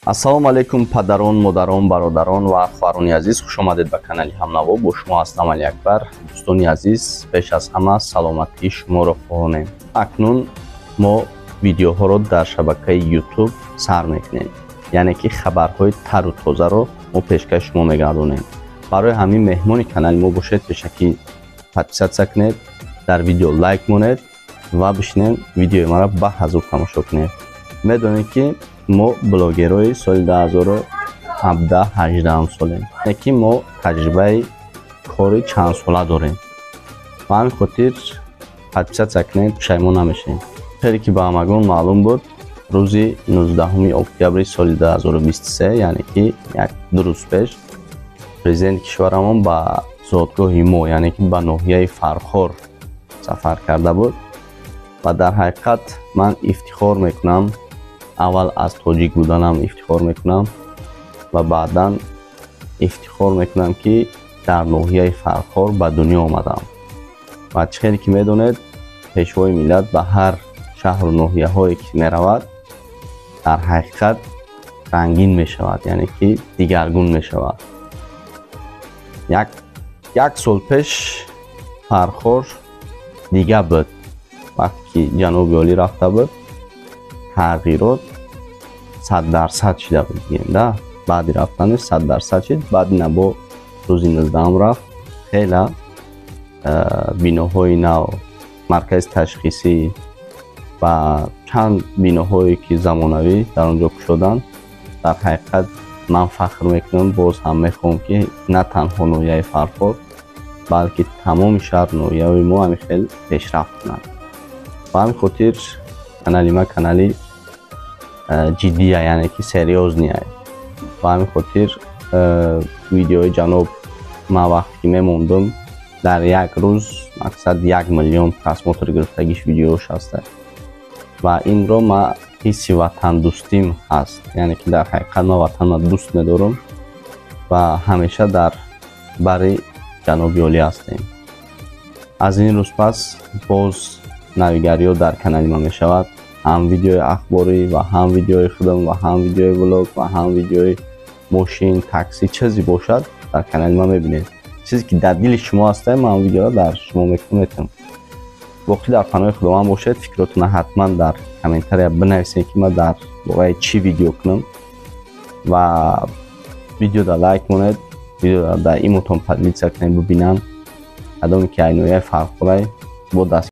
ассалому алайкум падарон, модарон, бародарон ва ахварони азиз, хуш омадед ба канали Ҳамнаво. Бо шумо ҳастам Али Акбар. Дӯстони азиз, пеш аз ҳама саломатии шуморо хоҳонем. Акнун мо видеоҳоро дар шабакаи YouTube сар мекунем, яъне ки хабарҳои тару тозаро мо пешкаш шумо мегардонем. барои ҳамин меҳмони канали мо бошед, пешакӣ подписатсия кунед, дар видео лайк монед ва бишинем видеои маро ба ҳазур тамошо кунед. медонед ки мо блогерои соли 2017-18 солем, яъне ки мо таҷрибаи кори чандсола дорем. ба ҳамин хотир подписатсия кунед, пушаймон намешавед. хеле ки ба ҳамагон маълум буд, рӯзи 19 октябри соли 2023, яъне ки ду рӯз пеш, президенти кишварамон ба зодгоҳи мо, яъне ки ба ноҳияи Фархор сафар карда буд. ва дар ҳақиқат ман ифтихор мекунам, аввал аз тоҷик буданам ифтихор мекунам ва баъдан ифтихор мекунам ки дар ноҳияи Фархор ба дунё омадам. ва чӣ хеле ки медонед, пешвои миллат ба ҳар шаҳру ноҳияҳое ки меравад, дар ҳақиқат рангин мешавад, яъне ки дигаргун мешавад. як сол пеш Фархор дига буд. вақте ки ҷаноби олӣ рафта буд, тағйирот 100% шуда буд дигем да. баъди рафтанаш 100% шид. баъди на бо рӯзи 19 рафт, хела биноҳои нав, маркази ташхисӣ ва чанд биноҳое ки замонавӣ дар он ҷо кушоданд. дар ҳақиқат ман фахр мекунам, боз ҳам мехоҳам ки на танҳо ноҳияи Фархор, балки тамоми шаҳр ноҳияҳои мо ҳамин хел пешрафт кунанд. ба ҳамин хотир канали ма канали ҷиддия, яъне ки серьёзния. ба ҳамин хотир видеои ҷаноб ман вақте ки мемондум, дар як рӯз мақсад 1 миллион просмотр гирифтагиш видеош ҳаста. ва инро ма ҳисси ватандӯстим ҳаст, яъне ки дар ҳақиқат ман ватанро дӯст медорам ва ҳамеша дар бари ҷаноби олӣ ҳастем. аз ин рӯз пас боз навигариё дар канали ман мешавад. ҳам видеои ахборӣ ва ҳам видеои худам ва ҳам видеои влог ва ҳам видеои мошин, такси, чизе бошад дар канали ман мебинед. чизе ки дар дили шумо ҳаста, ман видеоро дар шумо мекунам. боқӣ дар паноҳи худованд бошед. фикротона ҳатман дар комментария бинависед ки ман дар бораи чӣ видео кунам ва видеода лайк монед, видеода дар имутон поделиться кунед, бубинанд кадоме ки ай ноҳияи Фархорай бо даст